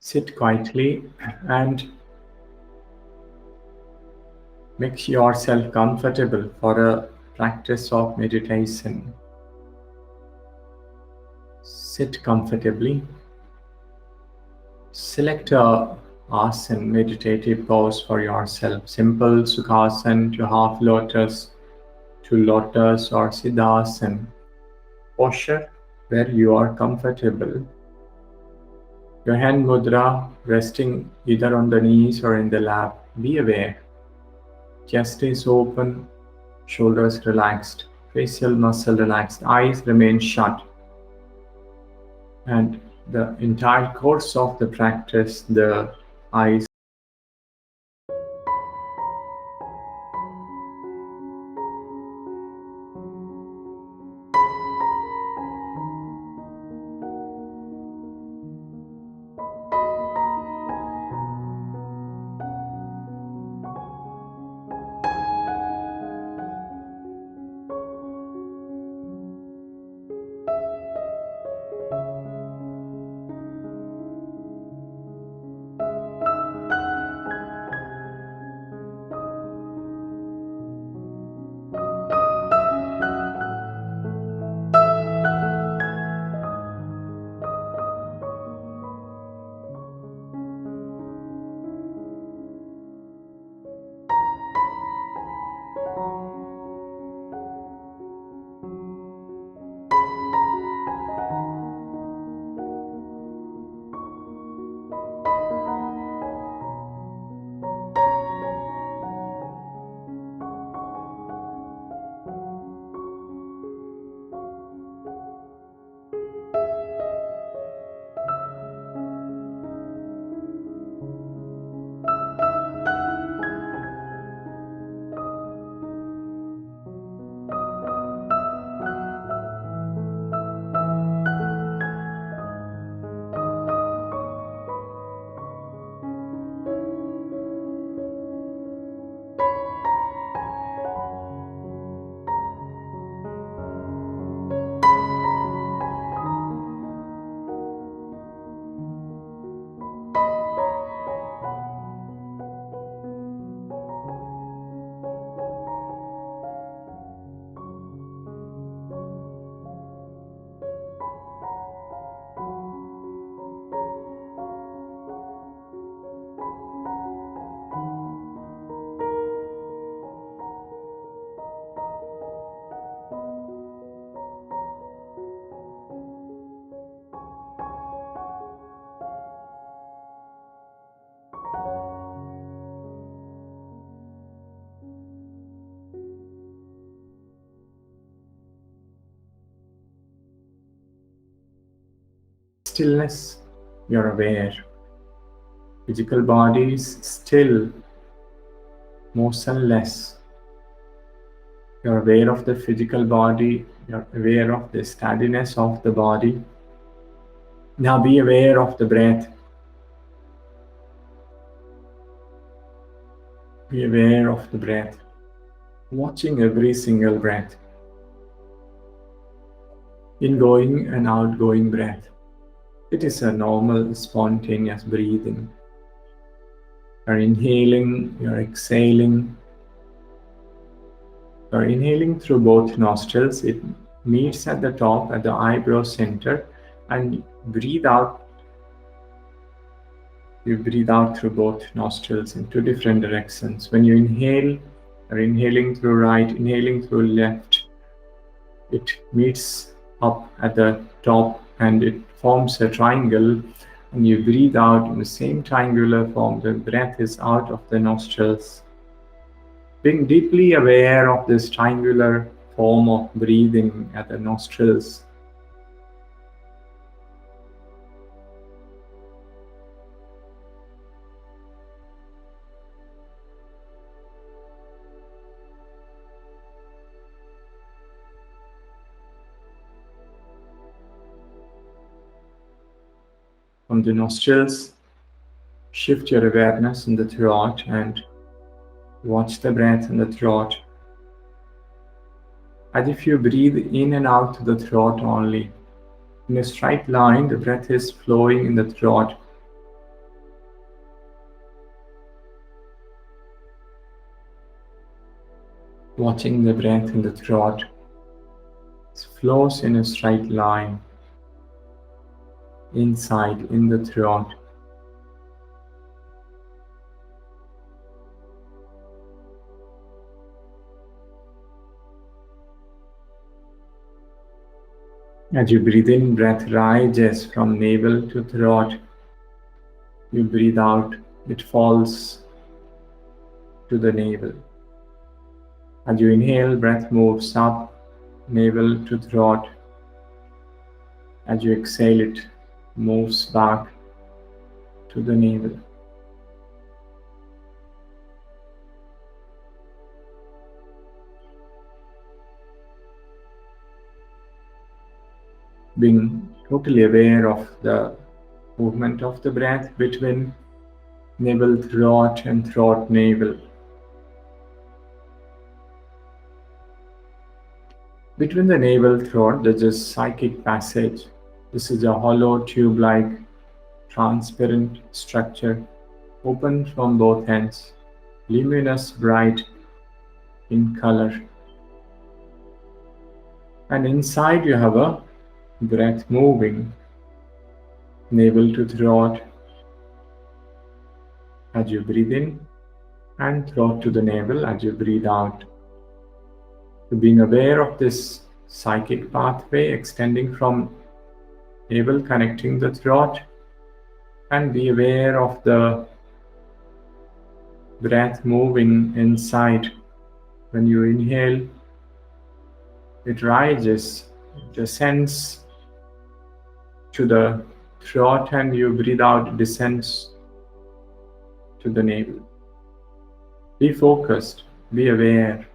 Sit quietly and make yourself comfortable for a practice of meditation. Sit comfortably. Select a asana, meditative pose for yourself. Simple Sukhasana to half lotus to lotus or Siddhasana. Posture where you are comfortable. Your hand mudra resting either on the knees or in the lap. Be aware. Chest is open, shoulders relaxed, facial muscle relaxed, eyes remain shut. And the entire course of the practice, the eyes stillness, you're aware. Physical body is still, motionless. You're aware of the physical body, you're aware of the steadiness of the body. Now be aware of the breath. Be aware of the breath, watching every single breath. Ingoing and outgoing breath. It is a normal, spontaneous breathing. You're inhaling, you're exhaling. You're inhaling through both nostrils. It meets at the top, at the eyebrow center, and breathe out. You breathe out through both nostrils in two different directions. When you inhale, you're inhaling through right, inhaling through left. It meets up at the top and it forms a triangle, and you breathe out in the same triangular form. The breath is out of the nostrils. Being deeply aware of this triangular form of breathing at the nostrils. From the nostrils, shift your awareness in the throat and watch the breath in the throat. As if you breathe in and out the throat only. In a straight line, the breath is flowing in the throat. watching the breath in the throat. It flows in a straight line inside in the throat. As you breathe in, breath rises from navel to throat. You breathe out, it falls to the navel. As you inhale, breath moves up, navel to throat. As you exhale, it moves back to the navel. Being totally aware of the movement of the breath between navel, throat, and throat, navel. Between the navel, throat, there's a psychic passage. This is a hollow tube-like transparent structure, open from both ends, luminous, bright in color. And inside you have a breath moving, navel to throat as you breathe in, and throat to the navel as you breathe out. So being aware of this psychic pathway extending from navel connecting the throat, and be aware of the breath moving inside. When you inhale, it rises, it descends to the throat, and you breathe out, it descends to the navel. Be focused, be aware,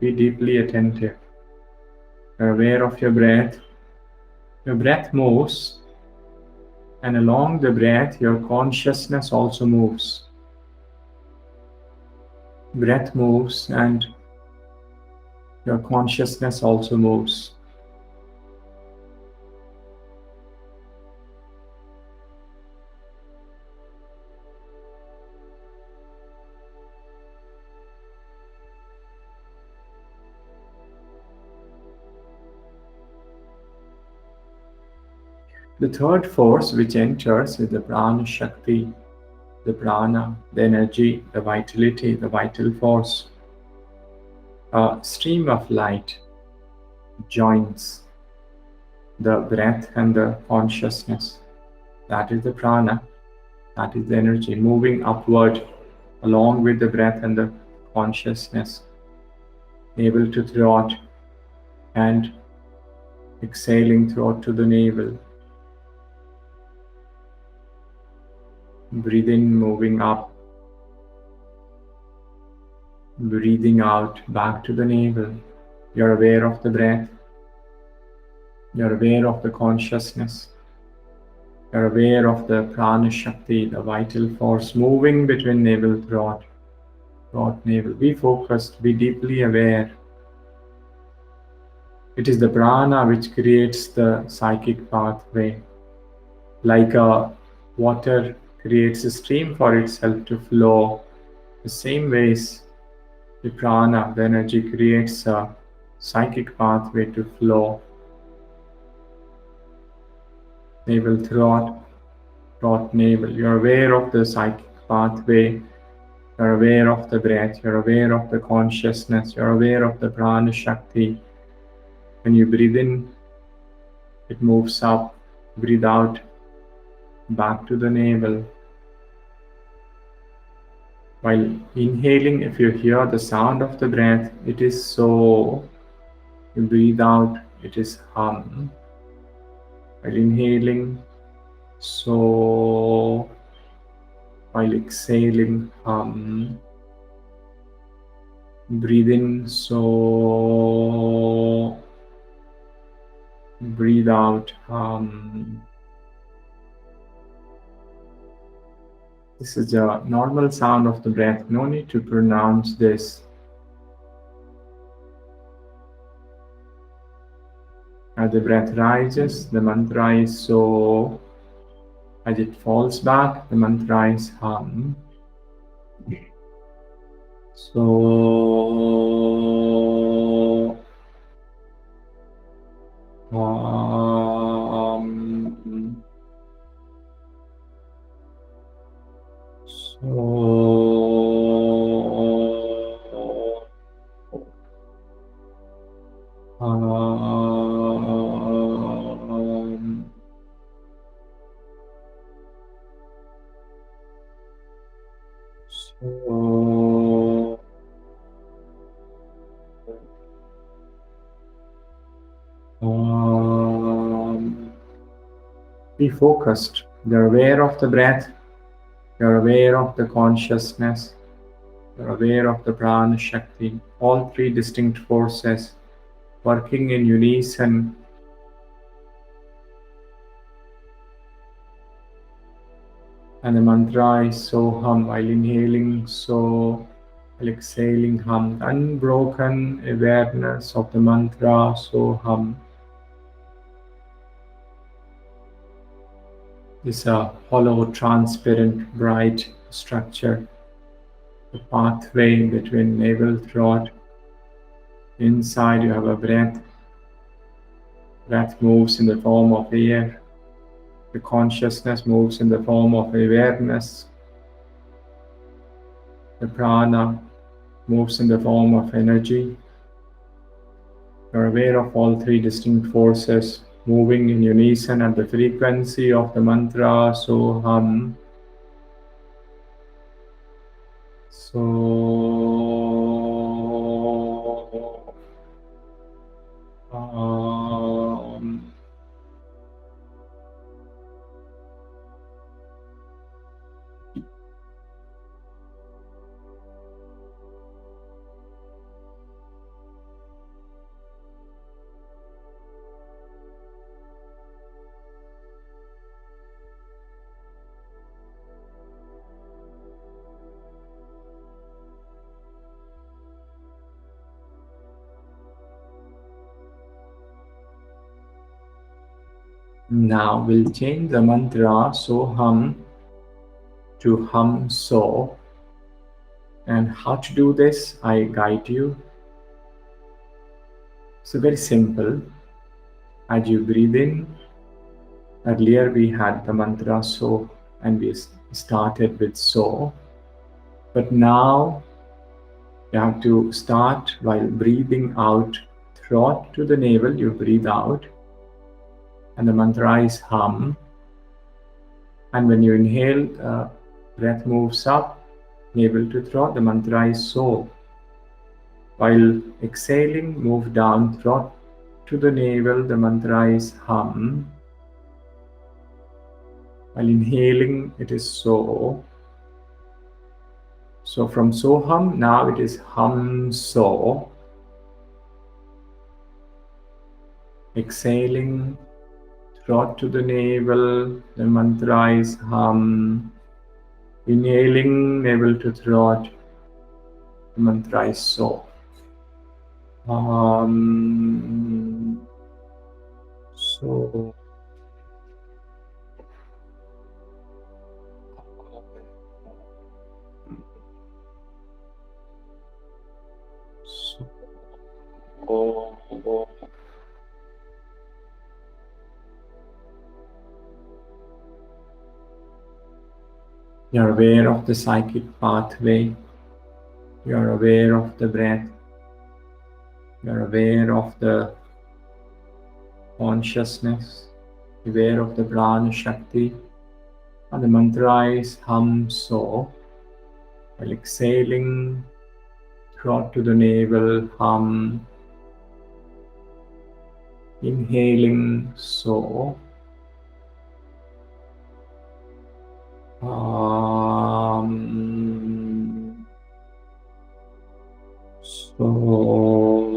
be deeply attentive. You're aware of your breath. Your breath moves, and along the breath, your consciousness also moves. Breath moves, and your consciousness also moves. The third force which enters is the prana shakti, the prana, the energy, the vitality, the vital force. A stream of light joins the breath and the consciousness. That is the prana, that is the energy moving upward along with the breath and the consciousness. Navel to throat and exhaling throat to the navel. Breathe in, moving up. Breathing out back to the navel. You're aware of the breath. You're aware of the consciousness. You're aware of the prana shakti, the vital force moving between navel, throat, throat, navel. Be focused, be deeply aware. It is the prana which creates the psychic pathway. Like a water creates a stream for itself to flow, the same ways the prana, the energy, creates a psychic pathway to flow. Navel, throat, throat, navel. You're aware of the psychic pathway. You're aware of the breath. You're aware of the consciousness. You're aware of the prana shakti. When you breathe in, it moves up. Breathe out, back to the navel. While inhaling, if you hear the sound of the breath, it is so. You breathe out, it is hum. While inhaling, so. While exhaling, hum. Breathe in, so. Breathe out, hum. This is a normal sound of the breath. No need to pronounce this. As the breath rises, the mantra is so. As it falls back, the mantra is hum. So. Um, so um, be focused. You're aware of the breath. You're aware of the consciousness. You're aware of the prana shakti. All three distinct forces working in unison. And the mantra is Soham, while inhaling So, while exhaling Hum. Unbroken awareness of the mantra Soham is a hollow, transparent, bright structure, the pathway between navel, throat. Inside you have a breath. Breath moves in the form of air. The consciousness moves in the form of awareness. The prana moves in the form of energy. You're aware of all three distinct forces moving in unison at the frequency of the mantra Soham. So now we'll change the mantra Soham to Hum So. And how to do this, I guide you. So very simple. As you breathe in, earlier we had the mantra So and we started with So. But now you have to start while breathing out, throat to the navel, you breathe out. And the mantra is Hum. And when you inhale, breath moves up, navel to throat, the mantra is So. While exhaling, move down, throat to the navel, the mantra is Hum. While inhaling, it is So. So from Soham, now it is Hum So. Exhaling, throat to the navel, the mantra is Hum. Inhaling, navel to throat, the mantra is So. So. You're aware of the psychic pathway. You're aware of the breath. You're aware of the consciousness. Aware of the prana shakti. And the mantra is Hum So. While exhaling, throat to the navel, Hum. Inhaling, So. So. So.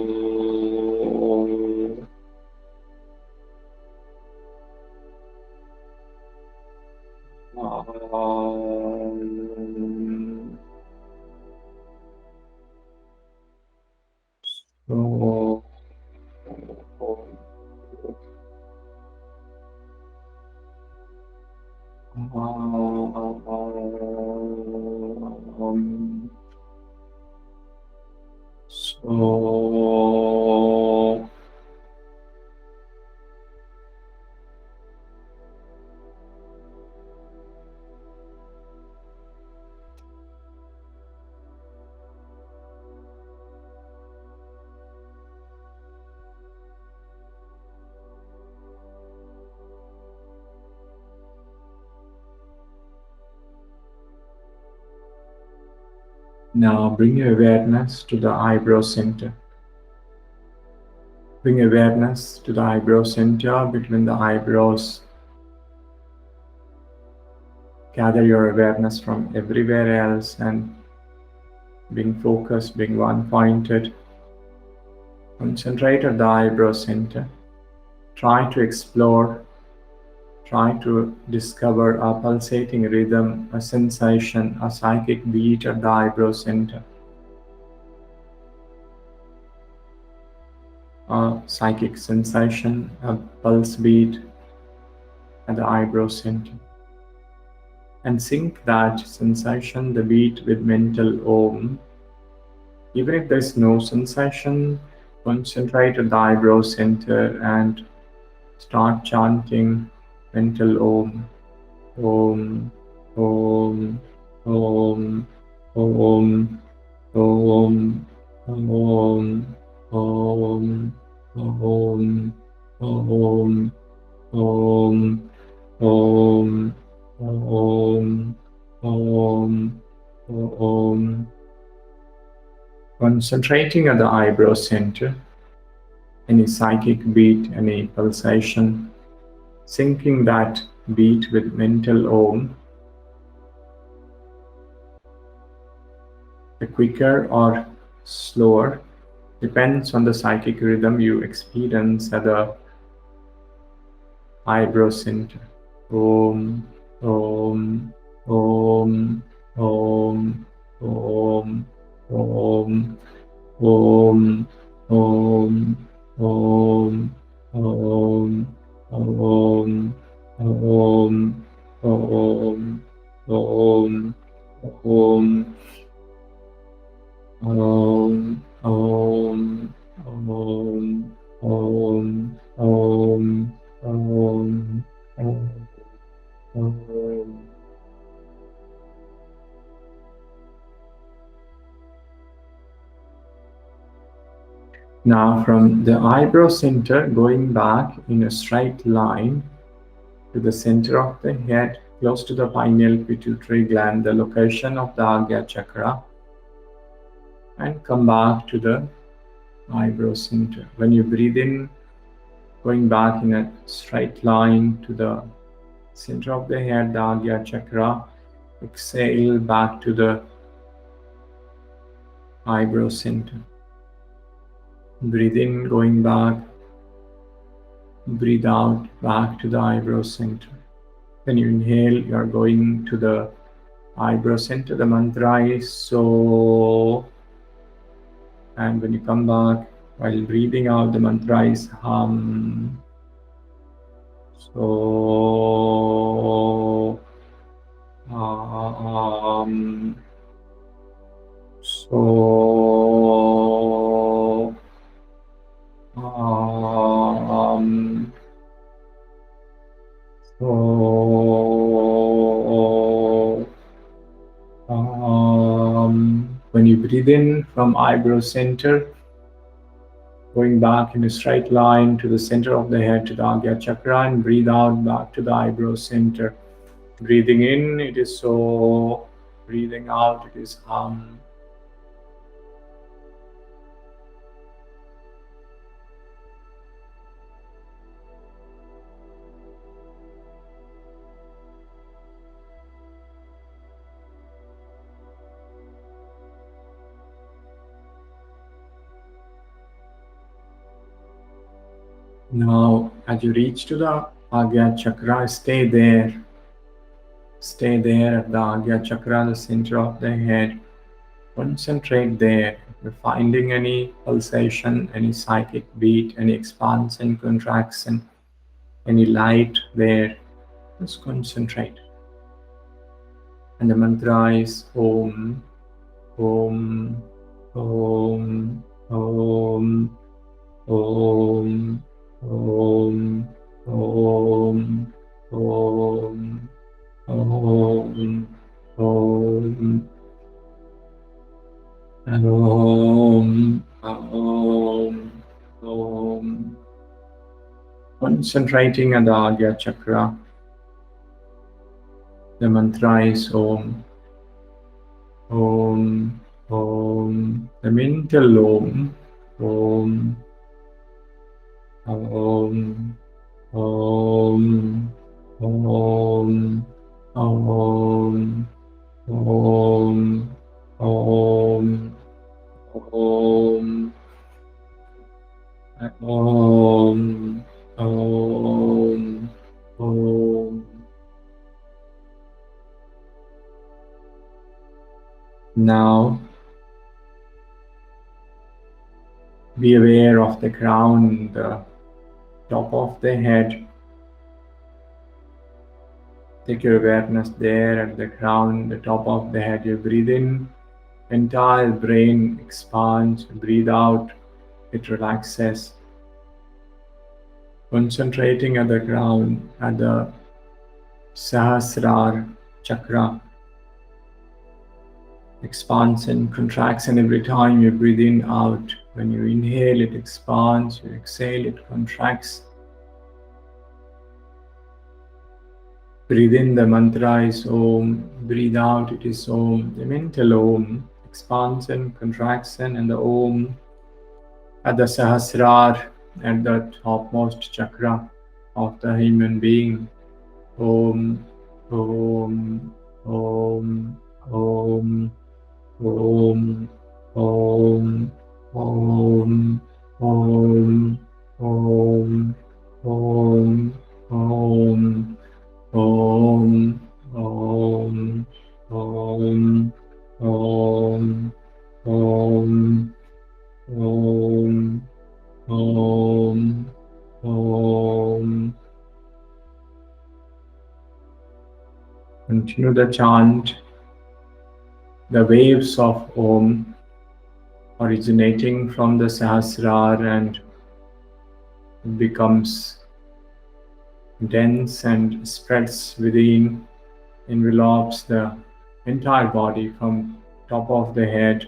So Now bring your awareness to the eyebrow center. Bring awareness to the eyebrow center between the eyebrows. Gather your awareness from everywhere else and being focused, being one-pointed. Concentrate at the eyebrow center. Try to explore, try to discover a pulsating rhythm, a sensation, a psychic beat at the eyebrow center. A psychic sensation, a pulse beat at the eyebrow center. And sync that sensation, the beat, with mental Om. Even if there's no sensation, concentrate at the eyebrow center and start chanting mental Om. Om, Om, Om, Om, Om, Om, Om, Om, Om, Om, Om, Om, Om, Om. Concentrating at the eyebrow center, any psychic beat, any pulsation, syncing that beat with mental Om. The quicker or slower depends on the psychic rhythm you experience at the eyebrow center. Om, Om, Om, Om, Om, Om, Om, Om, Om, Om, Om, Om, Om, Om, Om. Om, Om, Om, Om, Om, Om, Om. Now from the eyebrow center, going back in a straight line to the center of the head, close to the pineal pituitary gland, the location of the Ajapa chakra, and come back to the eyebrow center. When you breathe in, going back in a straight line to the center of the head, the Ajapa chakra, exhale back to the eyebrow center. Breathe in, going back. Breathe out, back to the eyebrow center. When you inhale, you are going to the eyebrow center. The mantra is So. And when you come back, while breathing out, the mantra is Hum. So. So. When you breathe in from eyebrow center, going back in a straight line to the center of the head, to the Ajapa chakra, and breathe out back to the eyebrow center. Breathing in, it is So. Breathing out, it is Hum. Now, as you reach to the Ajapa chakra, stay there. Stay there at the Ajapa chakra, the center of the head. Concentrate there. If you're finding any pulsation, any psychic beat, any expansion, contraction, any light there, just concentrate. And the mantra is Om, Om, Om, Om, Om, Om, Om, Om, Om, Om, Om, Om, Om. Concentrating on the Ajapa chakra. The mantra is Om, Om, Om. The mental Om. Om. Om. Om. Om. Om. Om. Om. Om. Om. Om. Om. Now be aware of the crown, the top of the head. Take your awareness there at the crown, the top of the head. You breathe in, entire brain expands. Breathe out, it relaxes. Concentrating at the crown, at the Sahasrara chakra. Expansion, contraction every time you breathe in, out. When you inhale, it expands. You exhale, it contracts. Breathe in, the mantra is Om. Breathe out, it is Om. The mental Om, expansion, contraction, and the Om at the Sahasrara, at the topmost chakra of the human being. Om, Om, Om, Om, Om, Om, Om, Om, Om, Om, Om. Om, Om, Om, Om, Om, Om, Om, Om. Continue the chant. The waves of Om originating from the Sahasrara and becomes dense and spreads within, envelops the entire body from top of the head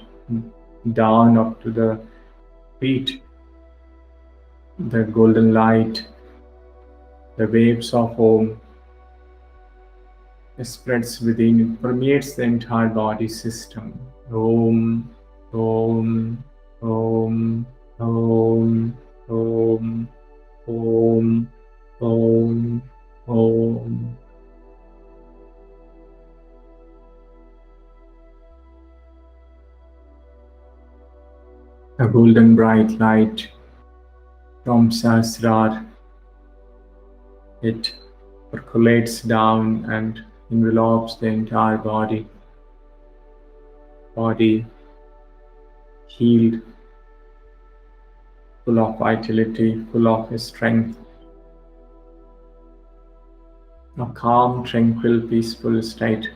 down up to the feet. The golden light, the waves of Om spreads within, it permeates the entire body system. Om, Om, Om, Om, Om, Om, Om, Om. A golden bright light from Sahasrara, it percolates down and envelops the entire body. Body healed, full of vitality, full of strength. A calm, tranquil, peaceful state.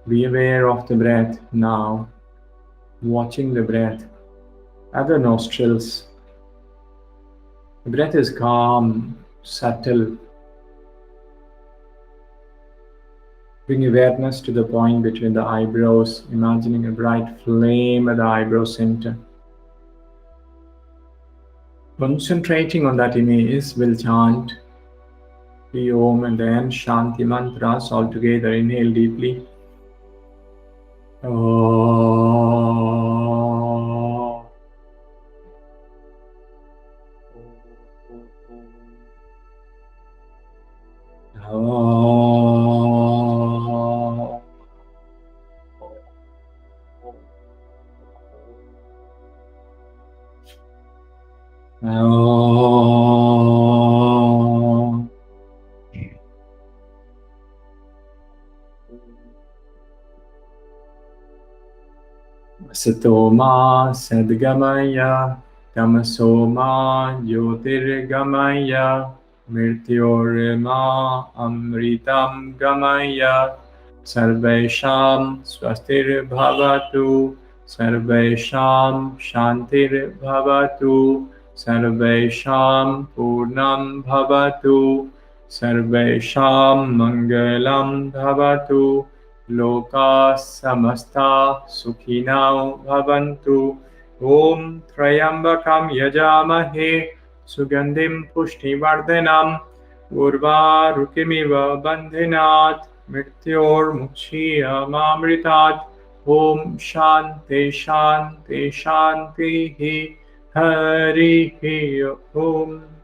Be aware of the breath now, watching the breath at the nostrils. The breath is calm, subtle. Bring awareness to the point between the eyebrows, imagining a bright flame at the eyebrow center. Concentrating on that image, we'll chant the Om and then Shanti mantras all together. Inhale deeply. Om. Om. Om. Satoma Sadgamaya Tamasoma Jyotirgamaya Mrityorma Amritam Gamaya Sarvesham Swastir Bhavatu Sarvesham Shantir Bhavatu Sarvesham Purnam Bhavatu Sarvesham Mangalam Bhavatu Loka samasta sukhinau bhavantu. Om Trayambakam yajamahe sugandhim pushtivardhanam urvarukimiva bandhinat mrityor mukshiyamamritat. Om Shanti Shanti Shanti Hari Om.